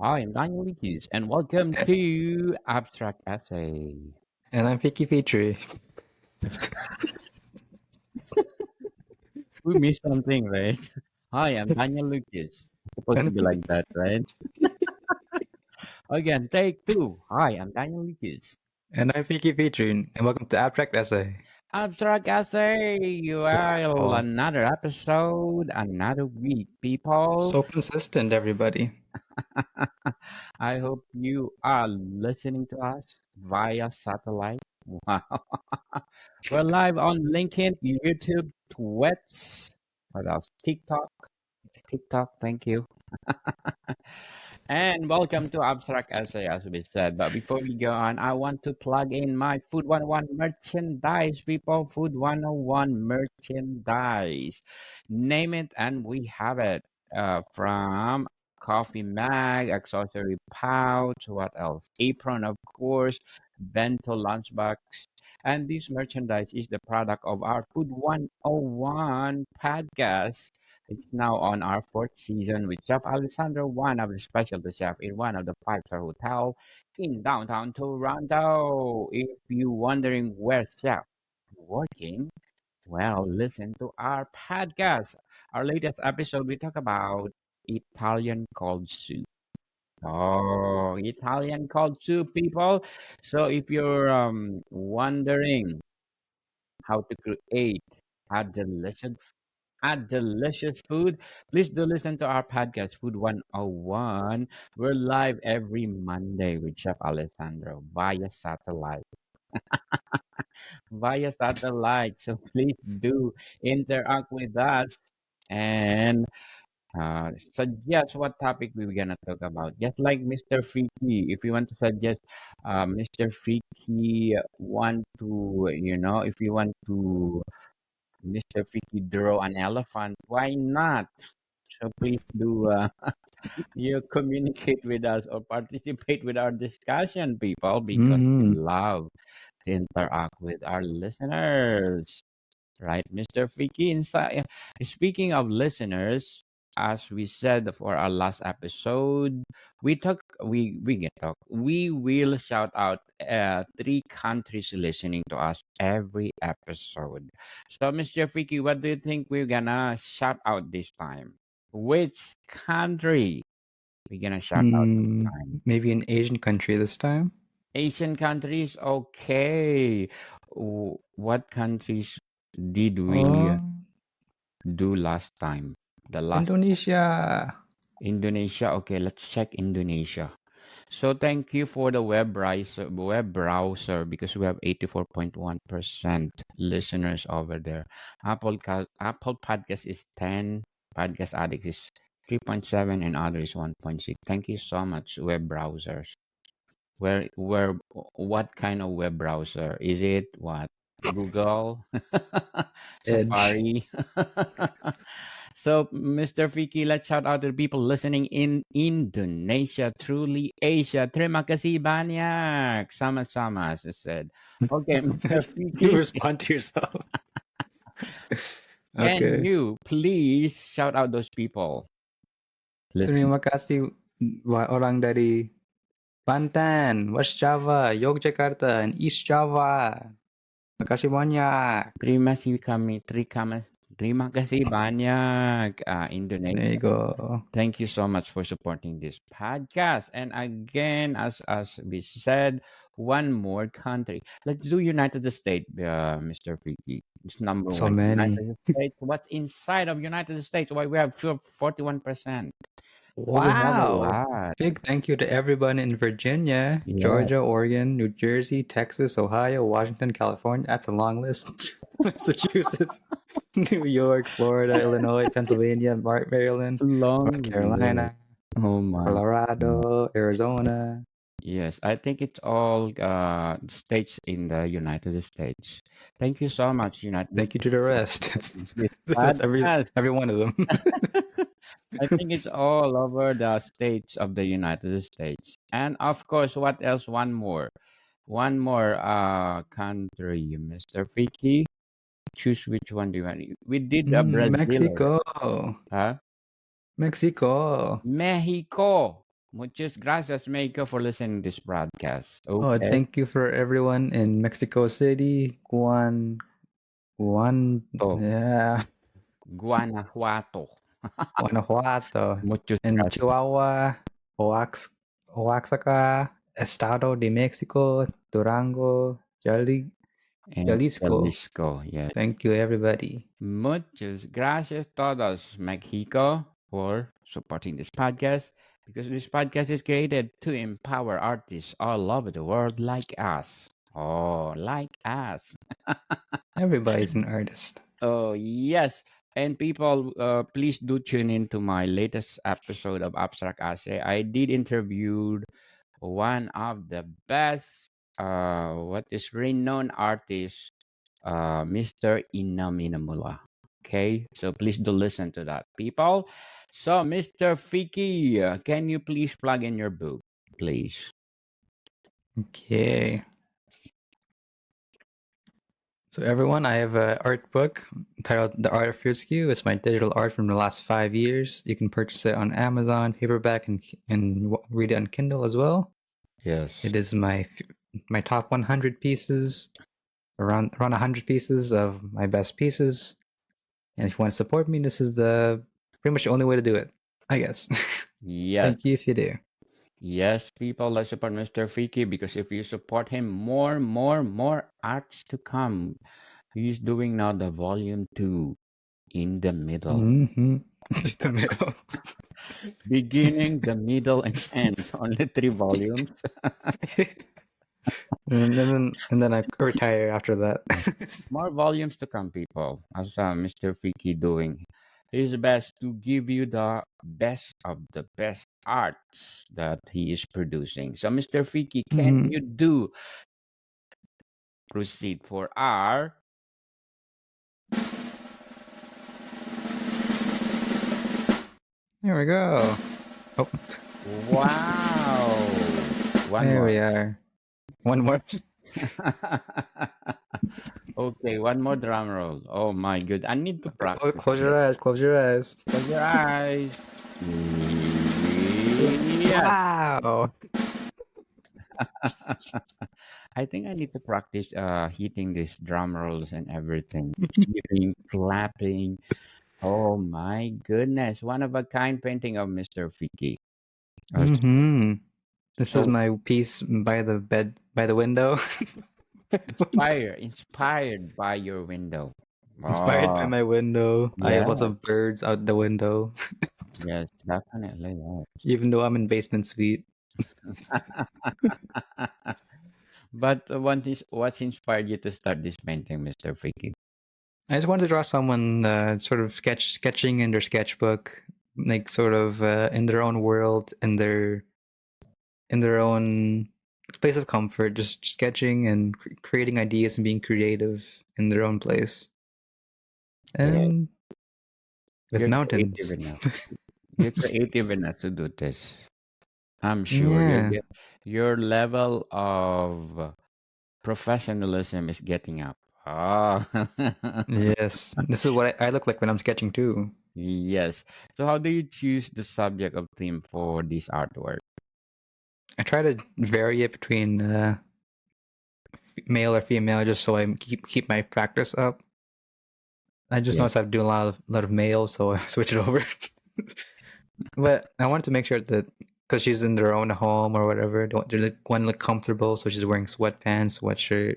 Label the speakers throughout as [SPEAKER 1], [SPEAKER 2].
[SPEAKER 1] Hi, I'm Daniel Likis, and welcome to Abstract Essay.
[SPEAKER 2] And I'm Vicky Petrie.
[SPEAKER 1] We missed something, right? Hi, I'm Daniel Lucas. Supposed
[SPEAKER 2] And
[SPEAKER 1] to
[SPEAKER 2] I'm
[SPEAKER 1] be
[SPEAKER 2] Vicky,
[SPEAKER 1] like that, right? Again, take two. Hi, I'm Daniel Lucas.
[SPEAKER 2] and I'm Vicky Petrie, and welcome to Abstract Essay.
[SPEAKER 1] Abstract Essay. Well,
[SPEAKER 2] Oh,
[SPEAKER 1] another episode, another week, people.
[SPEAKER 2] so consistent, everybody.
[SPEAKER 1] I hope you are listening to us via satellite. Wow. We're live on LinkedIn, YouTube, Twitch, what else? TikTok, thank you. And welcome to Abstract Essay, as we said. But before we go on, I want to plug in my Food 101 merchandise, people. Food 101 merchandise. Name it, and we have it. From coffee mag, accessory pouch, what else? Apron, of course, bento lunchbox. And this merchandise is the product of our Food 101 podcast. It's now on our fourth season with Chef Alessandro, one of the specialty chef in one of the five-star hotel in downtown Toronto. If you're wondering where Chef working, well, listen to our podcast. Our latest episode, we talk about Italian cold soup. Oh, Italian cold soup, people. So if you're wondering how to create a delicious food, please do listen to our podcast, Food 101. We're live every Monday with Chef Alessandro via satellite. Via satellite. So please do interact with us and suggest what topic we're gonna talk about. Just like Mr. Freaky, if you want to suggest, Mr. Freaky want to, if you want to Mr. Freaky draw an elephant, why not? So please do you communicate with us or participate with our discussion, people, because we
[SPEAKER 2] Mm-hmm.
[SPEAKER 1] love to interact with our listeners. Right, Mr. Freaky. Inside, speaking of listeners, as we said for our last episode, we will shout out three countries listening to us every episode. So, Mr. Freaky, what do you think we're gonna shout out this time? Which country we're gonna shout out this time?
[SPEAKER 2] Maybe an Asian country this time.
[SPEAKER 1] Asian countries, okay. What countries did we
[SPEAKER 2] Oh,
[SPEAKER 1] do last time? The last
[SPEAKER 2] Indonesia.
[SPEAKER 1] Indonesia. Okay, let's check Indonesia. So thank you for the web browser because we have 84.1% listeners over there. Apple Podcast is 10, Podcast Addict is 3.7, and other is 1.6. Thank you so much, web browsers. Where what kind of web browser? Is it what? Google?
[SPEAKER 2] Edge.
[SPEAKER 1] Safari? So, Mr. Vicky, let's shout out to the people listening in Indonesia, truly Asia. Terima kasih banyak. Sama-sama, as I said. Okay, Mr.
[SPEAKER 2] You
[SPEAKER 1] Vicky,
[SPEAKER 2] respond to yourself.
[SPEAKER 1] can
[SPEAKER 2] Okay.
[SPEAKER 1] you please shout out those people listening?
[SPEAKER 2] Terima kasih orang dari Banten, West Java, Yogyakarta, and East Java. Makasih banyak.
[SPEAKER 1] Terima kasih banyak,
[SPEAKER 2] There you
[SPEAKER 1] Indonesia.
[SPEAKER 2] go.
[SPEAKER 1] Thank you so much for supporting this podcast. And again, as we said, one more country. Let's do United States, Mr. Vicky. It's number
[SPEAKER 2] So
[SPEAKER 1] one.
[SPEAKER 2] many.
[SPEAKER 1] United States. What's inside of United States? Why we have 41%? So we have a
[SPEAKER 2] Wow.
[SPEAKER 1] lot.
[SPEAKER 2] Big thank you to everyone in Virginia,
[SPEAKER 1] Yeah.
[SPEAKER 2] Georgia, Oregon, New Jersey, Texas, Ohio, Washington, California. That's a long list. Massachusetts, New York, Florida, Illinois, Pennsylvania, Maryland, North
[SPEAKER 1] Long list.
[SPEAKER 2] Carolina,
[SPEAKER 1] Oh my.
[SPEAKER 2] Colorado, Arizona.
[SPEAKER 1] Yes, I think it's all states in the United States. Thank you so much, United
[SPEAKER 2] Thank you to the rest.
[SPEAKER 1] States.
[SPEAKER 2] That's
[SPEAKER 1] This
[SPEAKER 2] that's
[SPEAKER 1] podcast.
[SPEAKER 2] every one of them.
[SPEAKER 1] I think it's all over the states of the United States. And of course, what else? One more. One more country, Mr. Fiki. Choose which one do you want. We did Brazil already.
[SPEAKER 2] Mexico.
[SPEAKER 1] Huh?
[SPEAKER 2] Mexico.
[SPEAKER 1] Mexico. Muchas gracias, Meiko, for listening to this broadcast.
[SPEAKER 2] Oh,
[SPEAKER 1] Okay.
[SPEAKER 2] thank you for everyone in Mexico City,
[SPEAKER 1] To
[SPEAKER 2] yeah,
[SPEAKER 1] Guanajuato.
[SPEAKER 2] Guanajuato,
[SPEAKER 1] Muchas
[SPEAKER 2] and
[SPEAKER 1] gracias.
[SPEAKER 2] Chihuahua, Oaxaca, Estado de Mexico, Durango,
[SPEAKER 1] And
[SPEAKER 2] Jalisco.
[SPEAKER 1] Jalisco, yes.
[SPEAKER 2] Thank you, everybody.
[SPEAKER 1] Muchas gracias todos, Mexico, for supporting this podcast because this podcast is created to empower artists all over the world like us. Oh, like us.
[SPEAKER 2] Everybody's an artist.
[SPEAKER 1] Oh, yes. And people, please do tune in to my latest episode of Abstract Essay. I did interview one of the best, what is renowned artist, Mr. Inaminamula. Okay, so please do listen to that, people. So, Mr. Fiki, can you please plug in your book, please?
[SPEAKER 2] Okay. So everyone, I have an art book titled The Art of Fruit Skew. It's my digital art from the last 5 years. You can purchase it on Amazon, paperback, and read it on Kindle as well.
[SPEAKER 1] Yes.
[SPEAKER 2] It is my top 100 pieces, around 100 pieces of my best pieces. And if you want to support me, this is the pretty much the only way to do it, I guess.
[SPEAKER 1] Yes.
[SPEAKER 2] Thank you if you do.
[SPEAKER 1] Yes, people, let's support Mr. Fiki because if you support him, more arts to come. He's doing now the volume 2 in the middle.
[SPEAKER 2] Mm-hmm. Just the middle.
[SPEAKER 1] Beginning, the middle, and end. Only 3 volumes.
[SPEAKER 2] and then I retire after that.
[SPEAKER 1] More volumes to come, people. As Mr. Fiki doing his best to give you the best of the best arts that he is producing. So, Mr. Fiki, can
[SPEAKER 2] Mhm.
[SPEAKER 1] you do proceed for our
[SPEAKER 2] There we go. Oh,
[SPEAKER 1] wow? One
[SPEAKER 2] there
[SPEAKER 1] more.
[SPEAKER 2] we are. One more.
[SPEAKER 1] Okay, one more drum roll. Oh my good. I need to practice
[SPEAKER 2] Close your
[SPEAKER 1] this.
[SPEAKER 2] eyes. Close your eyes.
[SPEAKER 1] Close your eyes. Yes.
[SPEAKER 2] Wow.
[SPEAKER 1] I think I need to practice hitting these drum rolls and everything. Cheering, clapping. Oh my goodness. One of a kind painting of Mr. Fiki.
[SPEAKER 2] Mm-hmm. This is
[SPEAKER 1] So
[SPEAKER 2] my piece by the bed, by the window.
[SPEAKER 1] inspired by your window.
[SPEAKER 2] Inspired by
[SPEAKER 1] Oh,
[SPEAKER 2] my window. I have lots
[SPEAKER 1] yes.
[SPEAKER 2] of birds out the window,
[SPEAKER 1] Yes, definitely.
[SPEAKER 2] even though I'm in basement suite.
[SPEAKER 1] Yes. But what's inspired you to start this painting, Mr. Fiki?
[SPEAKER 2] I just wanted to draw someone sort of sketching in their sketchbook, like sort of in their own world, in their own place of comfort, just sketching and creating ideas and being creative in their own place.
[SPEAKER 1] Yeah,
[SPEAKER 2] And with
[SPEAKER 1] you're creative
[SPEAKER 2] mountains.
[SPEAKER 1] enough. You're creative enough to do this. I'm sure
[SPEAKER 2] Yeah.
[SPEAKER 1] your level of professionalism is getting up. Ah,
[SPEAKER 2] Yes. This is what I look like when I'm sketching too.
[SPEAKER 1] yes. So how do you choose the subject of theme for this artwork?
[SPEAKER 2] I try to vary it between male or female just so I keep my practice up. I just
[SPEAKER 1] Yeah.
[SPEAKER 2] noticed I'm doing a lot of male, so I switch it over. But I wanted to make sure that because she's in their own home or whatever, they're like want to look comfortable, so she's wearing sweatpants, sweatshirt.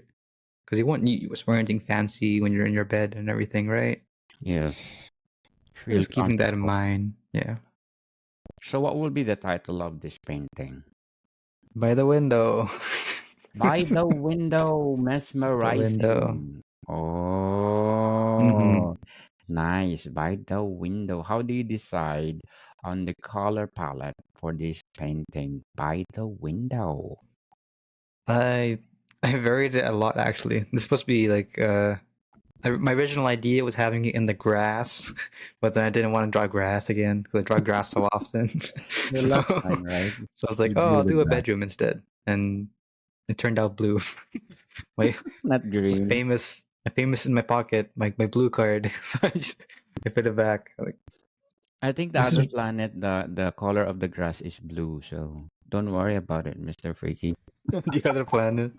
[SPEAKER 2] Because you want you wear anything fancy when you're in your bed and everything, right?
[SPEAKER 1] Yes. Feel
[SPEAKER 2] Just keeping that in
[SPEAKER 1] comfortable.
[SPEAKER 2] mind. Yeah.
[SPEAKER 1] So what will be the title of this painting?
[SPEAKER 2] By the window.
[SPEAKER 1] By the window,
[SPEAKER 2] The window.
[SPEAKER 1] mesmerizing.
[SPEAKER 2] Mm-hmm.
[SPEAKER 1] Oh, nice. By the window. How do you decide on the color palette for this painting? By the window.
[SPEAKER 2] I I varied it a lot actually. This is supposed to be like my original idea was having it in the grass, but then I didn't want to draw grass again because I draw grass so often.
[SPEAKER 1] You
[SPEAKER 2] so
[SPEAKER 1] love mine, right?
[SPEAKER 2] so I was like,
[SPEAKER 1] You
[SPEAKER 2] oh,
[SPEAKER 1] drew
[SPEAKER 2] I'll
[SPEAKER 1] the
[SPEAKER 2] do a
[SPEAKER 1] grass,
[SPEAKER 2] bedroom instead, and it turned out blue. my
[SPEAKER 1] not
[SPEAKER 2] my
[SPEAKER 1] green.
[SPEAKER 2] famous in my pocket, my blue card. So I put it back. Like
[SPEAKER 1] I think the
[SPEAKER 2] This
[SPEAKER 1] other
[SPEAKER 2] is
[SPEAKER 1] planet, the color of the grass is blue, so don't worry about it, Mr. Freaky.
[SPEAKER 2] the other planet.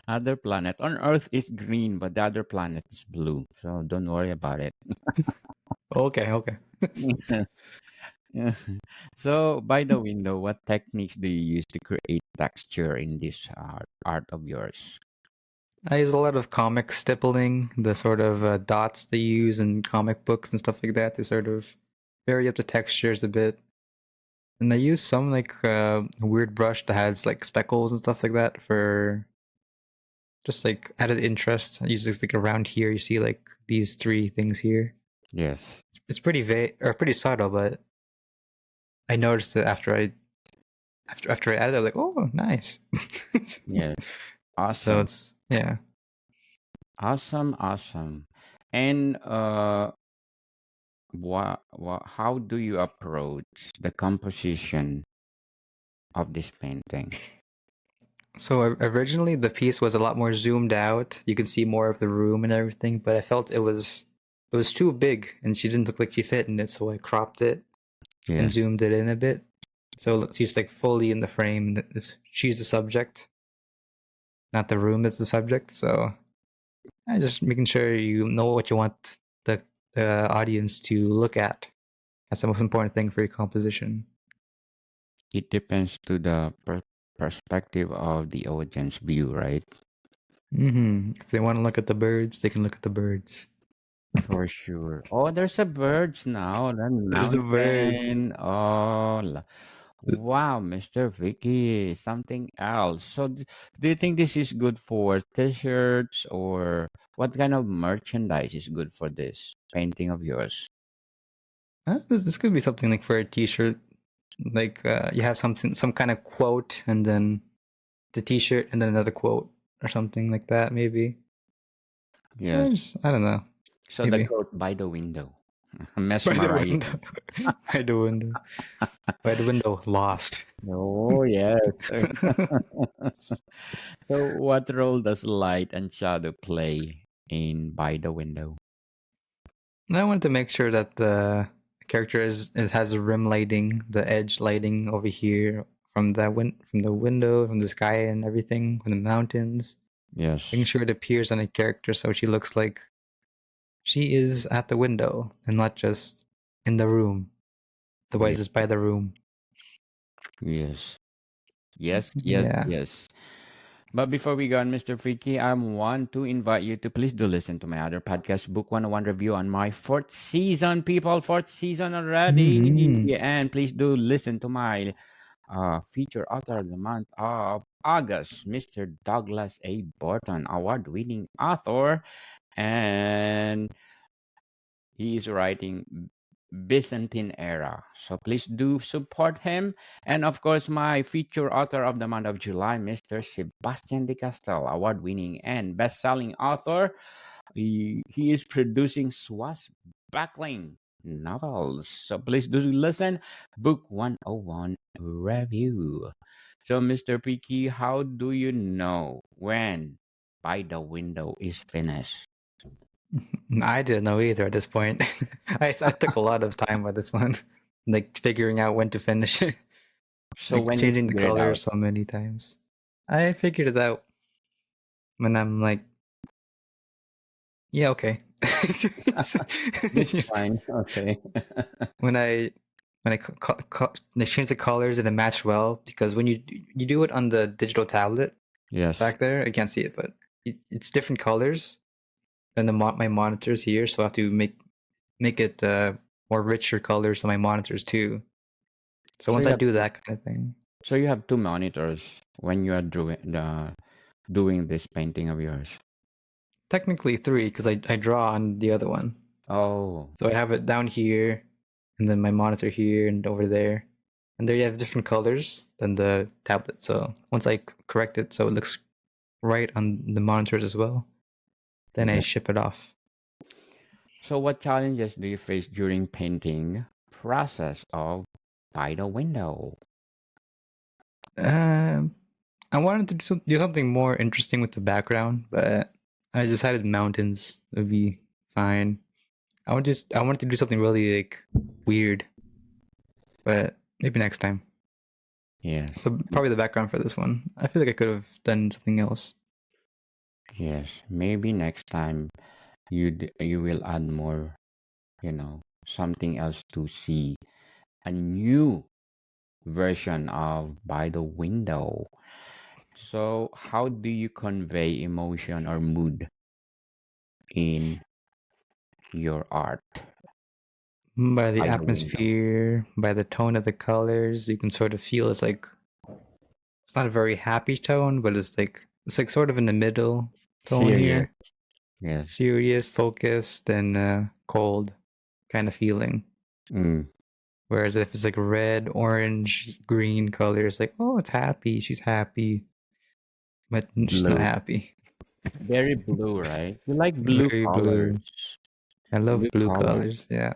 [SPEAKER 1] Other planet on Earth is green, but the other planet is blue, so don't worry about it.
[SPEAKER 2] Okay, okay.
[SPEAKER 1] Yeah. So, by the window, what techniques do you use to create texture in this art of yours?
[SPEAKER 2] I use a lot of comic stippling, the sort of dots they use in comic books and stuff like that to sort of vary up the textures a bit. And I use some like weird brush that has like speckles and stuff like that for just like added interest. I use this like around here. You see like these three things here.
[SPEAKER 1] Yes,
[SPEAKER 2] It's pretty vague or pretty subtle, but I noticed it after I added it. I'm like, oh, nice.
[SPEAKER 1] yes,
[SPEAKER 2] So
[SPEAKER 1] awesome,
[SPEAKER 2] it's yeah.
[SPEAKER 1] awesome, awesome. And how do you approach the composition of this painting?
[SPEAKER 2] So originally the piece was a lot more zoomed out. You could see more of the room and everything, but I felt it was too big and she didn't look like she fit in it, so I cropped it and
[SPEAKER 1] Yes,
[SPEAKER 2] zoomed it in a bit. So she's like fully in the frame. She's the subject, not the room is the subject. So I just making sure you know what you want the audience to look at. That's the most important thing for your composition.
[SPEAKER 1] it depends to the perspective of the audience view, right?
[SPEAKER 2] If they want to look at the birds, they can look at the birds.
[SPEAKER 1] For sure. Oh, there's a birds now. The
[SPEAKER 2] There's a bird.
[SPEAKER 1] mountain. Oh, wow, Mr. Vicky, something else. So, do you think this is good for t-shirts or what kind of merchandise is good for this painting of yours?
[SPEAKER 2] This could be something like for a T-shirt. Like you have some kind of quote, and then the T-shirt, and then another quote or something like that. Maybe.
[SPEAKER 1] Yes.
[SPEAKER 2] I don't know.
[SPEAKER 1] So the
[SPEAKER 2] Maybe
[SPEAKER 1] quote by the window,
[SPEAKER 2] by the window,
[SPEAKER 1] mesmerizing.
[SPEAKER 2] by the window, by the window, lost.
[SPEAKER 1] Oh, yes. So, what role does light and shadow play in by the window?
[SPEAKER 2] And I wanted to make sure that the character has a rim lighting, the edge lighting over here from the window, from the sky and everything, from the mountains. Making
[SPEAKER 1] Yes.
[SPEAKER 2] sure it appears on a character so she looks like she is at the window and not just in the room. Otherwise,
[SPEAKER 1] Yes.
[SPEAKER 2] it's by the room.
[SPEAKER 1] Yes. Yes. Yes.
[SPEAKER 2] Yeah.
[SPEAKER 1] Yes. But before we go on, Mr. Freaky, I want to invite you to please do listen to my other podcast, Book 101 Review on my fourth season, people. Fourth season already.
[SPEAKER 2] Mm-hmm.
[SPEAKER 1] And please do listen to my feature author of the month of August, Mr. Douglas A. Burton, award winning author. And he is writing Byzantine era. So please do support him. And of course, my feature author of the month of July, Mr. Sebastian de Castel, award winning and best selling author. He is producing swashbuckling novels. So please do listen. Book 101 review. So, Mr. Piki, how do you know when By the Window is finished?
[SPEAKER 2] I didn't know either at this point. I took a lot of time with this one, like figuring out when to finish it,
[SPEAKER 1] So,
[SPEAKER 2] like
[SPEAKER 1] when you
[SPEAKER 2] changing the
[SPEAKER 1] figure it
[SPEAKER 2] color
[SPEAKER 1] out?
[SPEAKER 2] so many times. I figured it out when I'm like, yeah, okay.
[SPEAKER 1] It's fine. Okay.
[SPEAKER 2] when I they change the colors and it matched well because when you do it on the digital tablet
[SPEAKER 1] Yes.
[SPEAKER 2] back there, I can't see it, but it's different colors than my monitors here, so I have to make it more richer colors on my monitors too. So
[SPEAKER 1] So
[SPEAKER 2] once
[SPEAKER 1] you
[SPEAKER 2] I
[SPEAKER 1] have
[SPEAKER 2] do
[SPEAKER 1] two,
[SPEAKER 2] that kind of thing,
[SPEAKER 1] so you have two monitors when you are doing this painting of yours.
[SPEAKER 2] technically three because I draw on the other one.
[SPEAKER 1] Oh,
[SPEAKER 2] So I have it down here, and then my monitor here and over there, and there you have different colors than the tablet. So once I correct it so it looks right on the monitors as well, then I
[SPEAKER 1] yeah.
[SPEAKER 2] ship it off.
[SPEAKER 1] So what challenges do you face during painting process of By the Window?
[SPEAKER 2] Um, I wanted to do something more interesting with the background, but I decided mountains would be fine. I wanted to do something really like weird. But maybe next time.
[SPEAKER 1] Yes.
[SPEAKER 2] So probably the background for this one. I feel like I could have done something else.
[SPEAKER 1] Yes. Maybe next time you will add more, something else to see. A new version of By the Window. So, how do you convey emotion or mood in your art?
[SPEAKER 2] By the
[SPEAKER 1] By the window.
[SPEAKER 2] atmosphere, by the tone of the colors, you can sort of feel it's not a very happy tone, but it's like sort of in the middle tone
[SPEAKER 1] Serious.
[SPEAKER 2] here.
[SPEAKER 1] Yes.
[SPEAKER 2] Serious, focused, and cold kind of feeling.
[SPEAKER 1] Mm,
[SPEAKER 2] Whereas if it's like red, orange, green colors, like, oh, it's happy, she's happy, but she's not
[SPEAKER 1] blue.
[SPEAKER 2] happy.
[SPEAKER 1] Very blue, right? You like blue
[SPEAKER 2] Very
[SPEAKER 1] colors.
[SPEAKER 2] blue. I love
[SPEAKER 1] Blue
[SPEAKER 2] blue
[SPEAKER 1] colors.
[SPEAKER 2] colors. Yeah,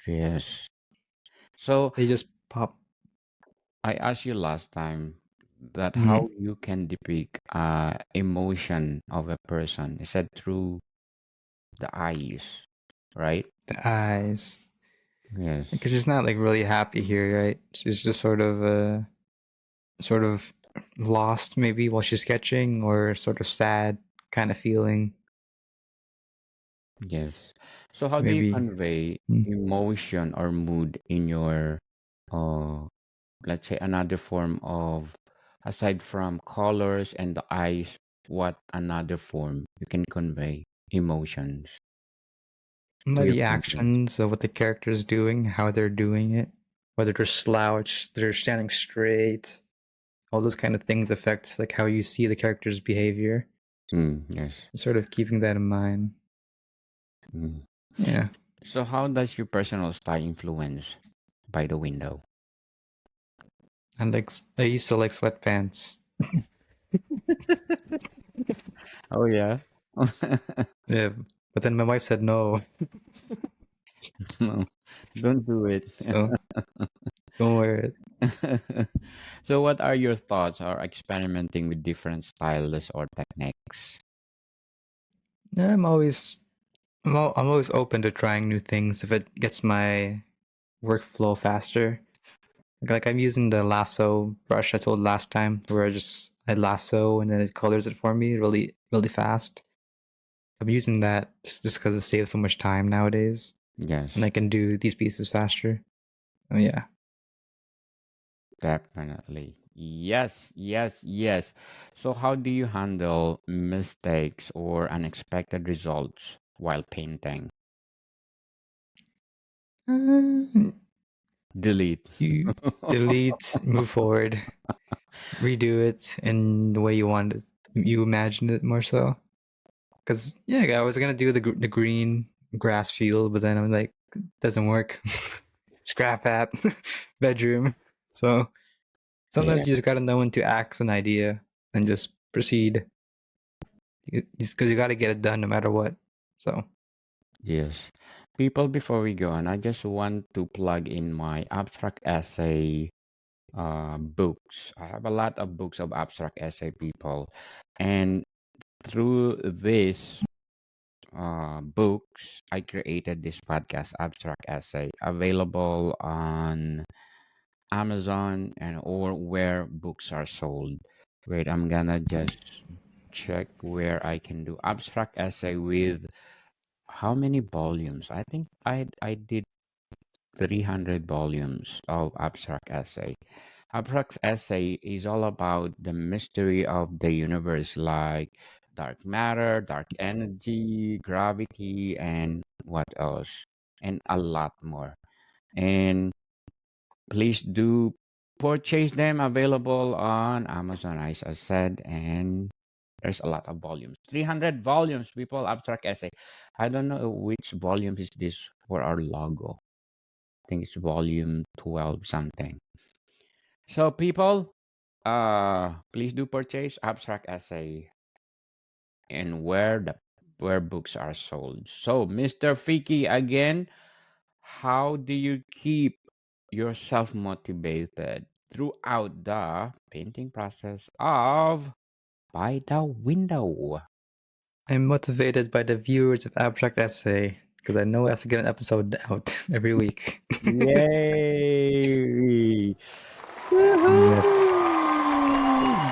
[SPEAKER 1] Yes. So
[SPEAKER 2] they just pop.
[SPEAKER 1] I asked you last time that
[SPEAKER 2] Mm,
[SPEAKER 1] how you can depict emotion of a person. Is that through the eyes, right?
[SPEAKER 2] the eyes, because
[SPEAKER 1] Yes.
[SPEAKER 2] she's not like really happy here, right? She's just sort of lost maybe while she's sketching, or sort of sad kind of feeling.
[SPEAKER 1] Yes. So how do you
[SPEAKER 2] Maybe.
[SPEAKER 1] convey
[SPEAKER 2] Mm.
[SPEAKER 1] emotion or mood in your uh let's say another form of aside from colors and the eyes, what another form you can convey emotions to
[SPEAKER 2] By
[SPEAKER 1] your
[SPEAKER 2] the
[SPEAKER 1] paintings?
[SPEAKER 2] actions of what the character is doing, how they're doing it, whether they're slouched, they're standing straight, all those kind of things affect like how you see the character's behavior.
[SPEAKER 1] Mm, yes.
[SPEAKER 2] Sort of keeping that in mind.
[SPEAKER 1] Mm.
[SPEAKER 2] Yeah,
[SPEAKER 1] So how does your personal style influence by the window?
[SPEAKER 2] and like I used to like sweatpants.
[SPEAKER 1] Oh yeah.
[SPEAKER 2] Yeah, but then my wife said no,
[SPEAKER 1] No, don't do it.
[SPEAKER 2] so don't wear it.
[SPEAKER 1] So what are your thoughts or experimenting with different styles or techniques?
[SPEAKER 2] Yeah, I'm always open to trying new things if it gets my workflow faster. Like I'm using the lasso brush I told last time, where I lasso and then it colors it for me really really fast. I'm using that just because it saves so much time nowadays, and
[SPEAKER 1] Yes,
[SPEAKER 2] I can do these pieces faster. Oh yeah,
[SPEAKER 1] definitely. Yes, yes, yes. So how do you handle mistakes or unexpected results while painting?
[SPEAKER 2] uh,
[SPEAKER 1] Delete.
[SPEAKER 2] you delete, move forward, redo it in the way you want it, you imagined it more so. Because yeah, I was gonna do the green grass field, but then I'm like, doesn't work. Scrap that bedroom. So
[SPEAKER 1] Yeah,
[SPEAKER 2] sometimes you just gotta know when to axe an idea and just proceed, because you gotta get it done no matter what. So
[SPEAKER 1] yes. People, before we go on, I just want to plug in my abstract essay books. I have a lot of books of abstract essay, people. And through this books, I created this podcast, Abstract Essay, available on Amazon and or where books are sold. Wait, I'm gonna just check where I can do abstract essay with how many volumes? I think I did 300 volumes of abstract essay. Abstract essay is all about the mystery of the universe, like dark matter, dark energy, gravity, and what else? And a lot more. And please do purchase them available on Amazon, as I said, and there's a lot of volumes. 300 volumes, people, abstract essay. I don't know which volume is this for our logo. I think it's volume 12 something. So people, please do purchase abstract essay and where books are sold. So Mr. Fiki again, how do you keep yourself motivated throughout the painting process of By the Window?
[SPEAKER 2] I'm motivated by the viewers of abstract essay. because I know I have to get an episode out every week.
[SPEAKER 1] Yay!
[SPEAKER 2] Yes.
[SPEAKER 1] Woohoo!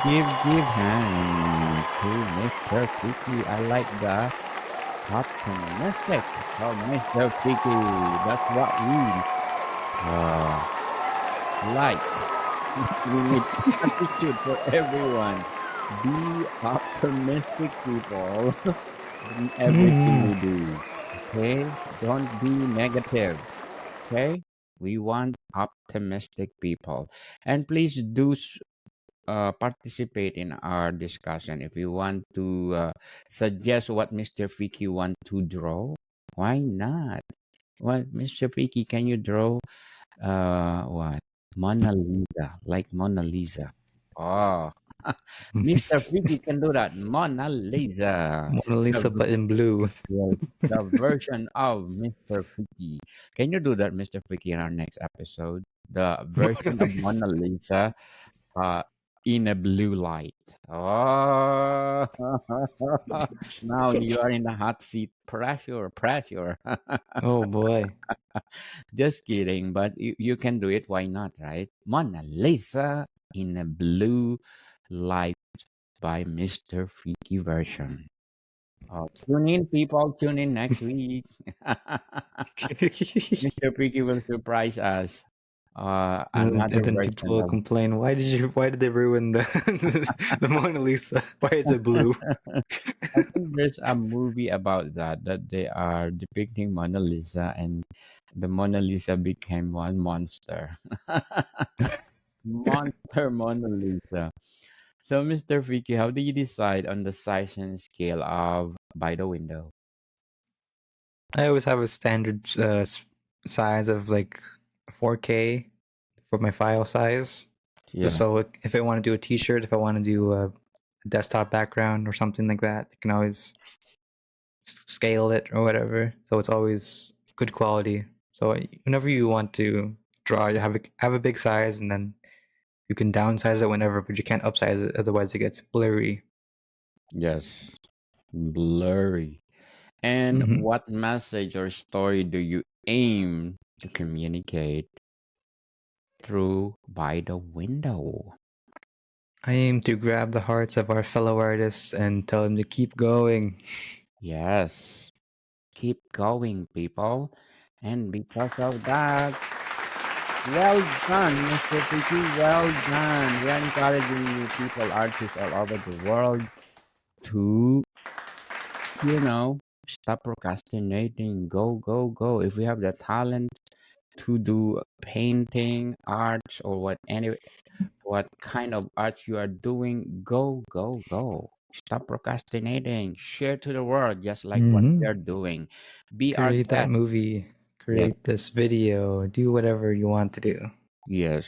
[SPEAKER 1] Give hand to Mr. Fiki. I like the optimistic of Mr. Fiki. That's what we uh, like. We need attitude for everyone. Be optimistic, people, in everything
[SPEAKER 2] Mm.
[SPEAKER 1] we do. Okay? Don't be negative. Okay? We want optimistic people. And please do participate in our discussion. If you want to suggest what Mr. Fiki want to draw, why not? Well, Mr. Fiki, can you draw what? Mona Lisa, like Mona Lisa. Oh, Mr. Fiki can do that. Mona Lisa.
[SPEAKER 2] Mona Lisa,
[SPEAKER 1] The,
[SPEAKER 2] but in blue.
[SPEAKER 1] yes, the version of Mr. Fiki. Can you do that, Mr. Fiki, in our next episode? The
[SPEAKER 2] Mona
[SPEAKER 1] version of
[SPEAKER 2] Lisa.
[SPEAKER 1] Mona Lisa uh, in a blue light. Oh, now you are in the hot seat. Pressure, pressure.
[SPEAKER 2] Oh boy.
[SPEAKER 1] Just kidding, but you can do it. Why not, right? Mona Lisa in a blue light by Mr. Freaky version. Tune in, people. Tune in next week. Mr. Freaky will surprise us.
[SPEAKER 2] And
[SPEAKER 1] Another
[SPEAKER 2] then
[SPEAKER 1] version
[SPEAKER 2] people
[SPEAKER 1] of.
[SPEAKER 2] complain, why did they ruin the the Mona Lisa? Why is it blue?
[SPEAKER 1] I think there's a movie about that they are depicting Mona Lisa and the Mona Lisa became one monster. Monster Mona Lisa. So, Mr. Vicky, how do you decide on the size and scale of By the Window?
[SPEAKER 2] I always have a standard size of like 4K for my file size.
[SPEAKER 1] Yeah.
[SPEAKER 2] So if I want to do a T-shirt, if I want to do a desktop background or something like that, I can always scale it or whatever. So it's always good quality. So whenever you want to draw, you have a big size, and then you can downsize it whenever, but you can't upsize it, otherwise it gets blurry.
[SPEAKER 1] Yes. Blurry. And
[SPEAKER 2] Hmm.
[SPEAKER 1] what message or story do you aim to communicate through By the Window?
[SPEAKER 2] I aim to grab the hearts of our fellow artists and tell them to keep going.
[SPEAKER 1] Yes. Keep going, people. And because of that, well done, Mr. Vicky. Well done. We are encouraging you, people, artists all over the world, to stop procrastinating. Go, go, go. If we have the talent to do painting, arts, or what kind of art you are doing, go, go, go. Stop procrastinating. Share to the world, just like what we
[SPEAKER 2] Hmm.
[SPEAKER 1] are doing. Be our
[SPEAKER 2] Create that
[SPEAKER 1] guest.
[SPEAKER 2] movie,
[SPEAKER 1] Yes,
[SPEAKER 2] create this video, do whatever you want to do.
[SPEAKER 1] yes,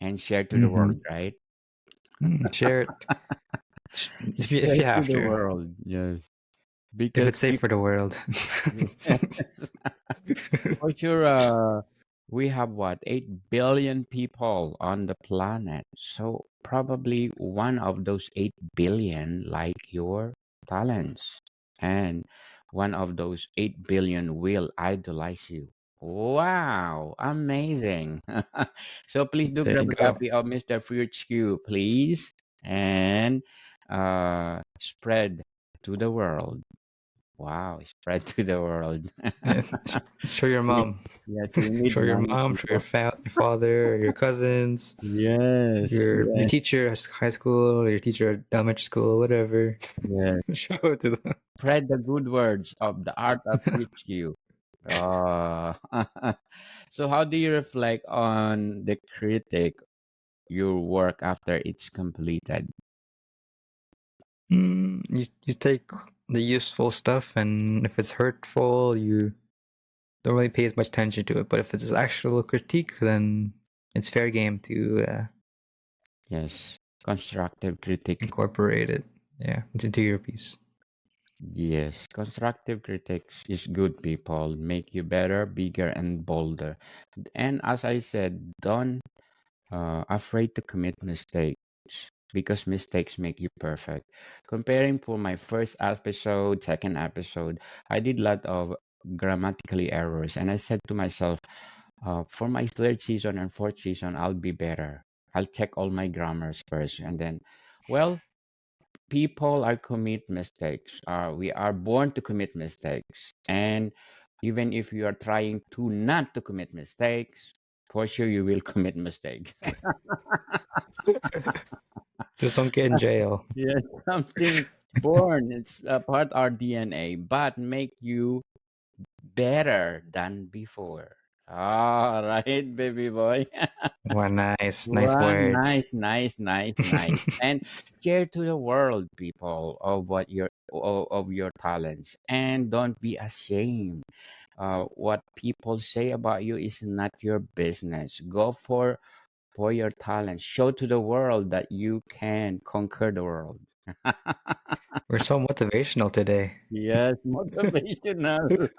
[SPEAKER 1] and share to the world,
[SPEAKER 2] Hmm.
[SPEAKER 1] right?
[SPEAKER 2] Share it if
[SPEAKER 1] Share
[SPEAKER 2] you
[SPEAKER 1] to
[SPEAKER 2] have
[SPEAKER 1] the
[SPEAKER 2] to,
[SPEAKER 1] world, yes,
[SPEAKER 2] if
[SPEAKER 1] because
[SPEAKER 2] it's safe for the world.
[SPEAKER 1] for sure, we have what, 8 billion people on the planet. So probably one of those 8 billion like your talents. And one of those 8 billion will idolize you. Wow, amazing. So please do
[SPEAKER 2] There you
[SPEAKER 1] grab a
[SPEAKER 2] go.
[SPEAKER 1] copy of Mr. Fruits Q, please. And spread to the world. Wow, spread to the world.
[SPEAKER 2] Yeah, show your
[SPEAKER 1] We-
[SPEAKER 2] mom.
[SPEAKER 1] yes, we need
[SPEAKER 2] Show your
[SPEAKER 1] money,
[SPEAKER 2] mom, show your,
[SPEAKER 1] people.
[SPEAKER 2] your father, your cousins,
[SPEAKER 1] Yes,
[SPEAKER 2] your
[SPEAKER 1] yes,
[SPEAKER 2] teacher at high school, or your teacher at elementary school, whatever.
[SPEAKER 1] yes.
[SPEAKER 2] Show it to them.
[SPEAKER 1] Spread the good words of the art of HQ. Oh. So how do you reflect on the critic, your work after it's completed?
[SPEAKER 2] You take the useful stuff, and if it's hurtful, you don't really pay as much attention to it. But if it's an actual critique, then it's fair game to
[SPEAKER 1] Yes, constructive critic.
[SPEAKER 2] incorporate it, yeah, into your piece.
[SPEAKER 1] Yes, constructive critics is good, people. Make you better, bigger, and bolder. And as I said, don't afraid to commit mistakes because mistakes make you perfect. Comparing for my first episode, second episode, I did a lot of grammatically errors. And I said to myself, for my third season and fourth season, I'll be better. I'll check all my grammars first, and then, well, people are commit mistakes. We are born to commit mistakes, and even if you are trying to not to commit mistakes, for sure you will commit mistakes.
[SPEAKER 2] Just don't get in jail.
[SPEAKER 1] Yes, something born. It's a part our DNA, but make you better than before. All right, baby boy.
[SPEAKER 2] Wow, nice
[SPEAKER 1] One
[SPEAKER 2] words.
[SPEAKER 1] nice, nice, nice, nice, and share to the world, people, of what your of your talents, and don't be ashamed. What people say about you is not your business. Go for your talent. Show to the world that you can conquer the world.
[SPEAKER 2] We're so motivational today.
[SPEAKER 1] Yes, motivational.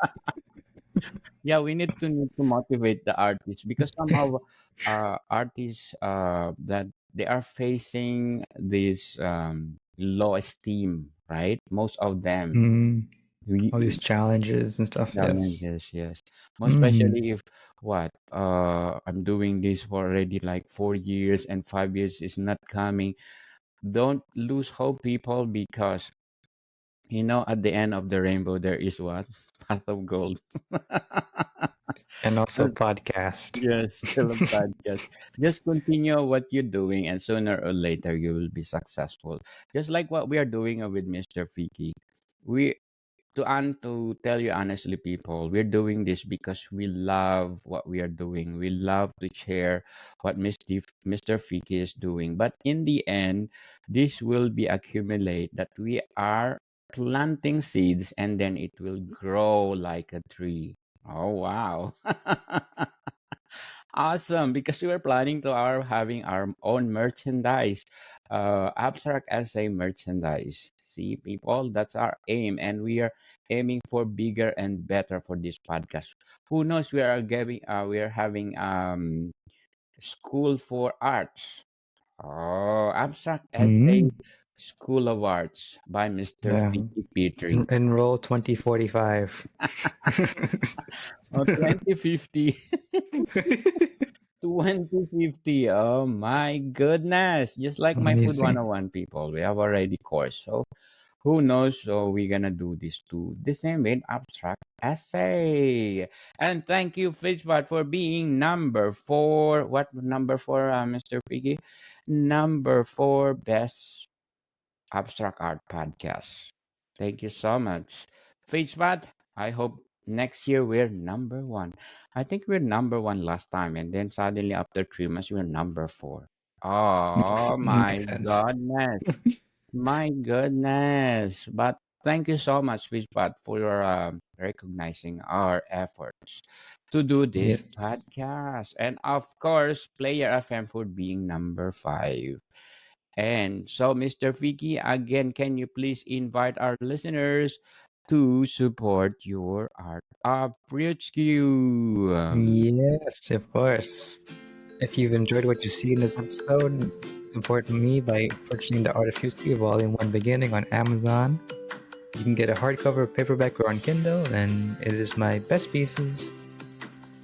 [SPEAKER 1] Yeah, we need to motivate the artists because somehow artists that they are facing this low esteem, right? Most of them.
[SPEAKER 2] Mm,
[SPEAKER 1] We,
[SPEAKER 2] all these challenges and stuff. Yes.
[SPEAKER 1] challenges, yes. Most
[SPEAKER 2] Mm.
[SPEAKER 1] especially if what I'm doing this for already like 4 years and 5 years is not coming. Don't lose hope, people, because at the end of the rainbow there is what? Path of gold.
[SPEAKER 2] And also podcast.
[SPEAKER 1] Yes, still a podcast. Just continue what you're doing, and sooner or later you will be successful. Just like what we are doing with Mr. Fiki. We to tell you honestly, people, we're doing this because we love what we are doing. We love to share what Mr. Fiki is doing. But in the end, this will be accumulate that we are planting seeds, and then it will grow like a tree. Oh wow. Awesome, because we were planning to our having our own merchandise, abstract essay merchandise. See, people, that's our aim, and we are aiming for bigger and better for this podcast. Who knows? We are having school for arts. Oh, abstract essay
[SPEAKER 2] Mm.
[SPEAKER 1] school of arts by Mr.
[SPEAKER 2] Yeah.
[SPEAKER 1] Vicky Petrie.
[SPEAKER 2] Enroll 2045.
[SPEAKER 1] Oh, 2050. 2050. Oh my goodness. Just like my food
[SPEAKER 2] Amazing.
[SPEAKER 1] 101, people. We have already course. So who knows? So we're gonna do this too. The same with abstract essay. And thank you, Fishbot, for being number four. What number four, Mr. Piggy? Number four best abstract art podcast. Thank you so much. Fishbot, I hope next year we're number one. I think we're number one last time, and then suddenly after 3 months we're number four. Oh my
[SPEAKER 2] Makes sense.
[SPEAKER 1] goodness. My goodness. But thank you so much, Fishbot, for your recognizing our efforts to do this
[SPEAKER 2] Yes.
[SPEAKER 1] podcast. And of course, Player FM for being number five. And so, Mr. Vicky, again, can you please invite our listeners to support your art of Ryutsky?
[SPEAKER 2] Yes, of course. If you've enjoyed what you see in this episode, support me by purchasing the Art of Fusky Volume 1 Beginning on Amazon. You can get a hardcover, paperback, or on Kindle, and it is my best pieces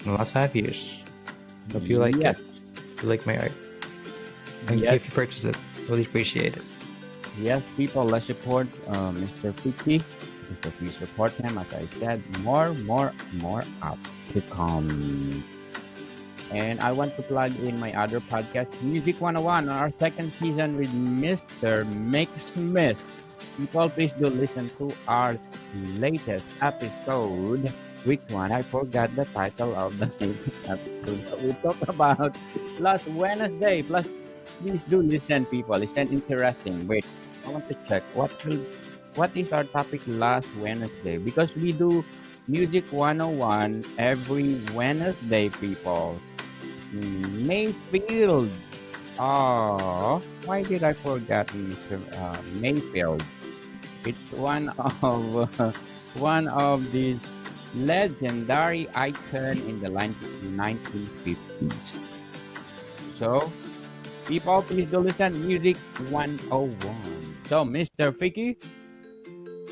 [SPEAKER 2] in the last 5 years. Hope you like
[SPEAKER 1] Yes,
[SPEAKER 2] it. If you like my art. Thank you
[SPEAKER 1] yes,
[SPEAKER 2] if you purchase it. Really appreciate it.
[SPEAKER 1] yes, people, let's support Mr. Vicky. Because if you support him, as I said, more up to come. And I want to plug in my other podcast, Music 101, on our second season with Mr. Mick Smith. People, please do listen to our latest episode. Which one? I forgot the title of the latest episode. But we talked about last Wednesday. Plus, please do listen, people. It's an interesting. Wait, I want to check what is our topic last Wednesday, because we do Music 101 every Wednesday, people. Mayfield. Oh, why did I forget Mr. Mayfield? It's one of these legendary icon in the 1950s. So, people, please do listen. Music 101. So, Mr. Vicky,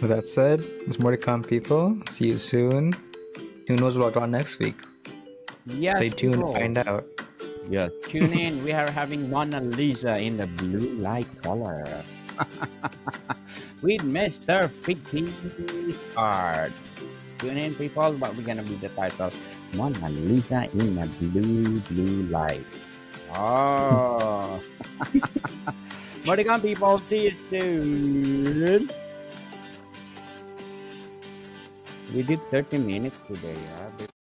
[SPEAKER 2] With that said, there's more to come, people. See you soon. who knows what on next week? Stay
[SPEAKER 1] Yes,
[SPEAKER 2] tuned to
[SPEAKER 1] people.
[SPEAKER 2] find out.
[SPEAKER 1] Yes, tune in. We are having Mona Lisa in the blue light color with Mr. Piggy's art. Tune in, people. What we're gonna be the title? Mona Lisa in the blue light. Oh, more to come, people. See you soon. We did 30 minutes today. Yeah?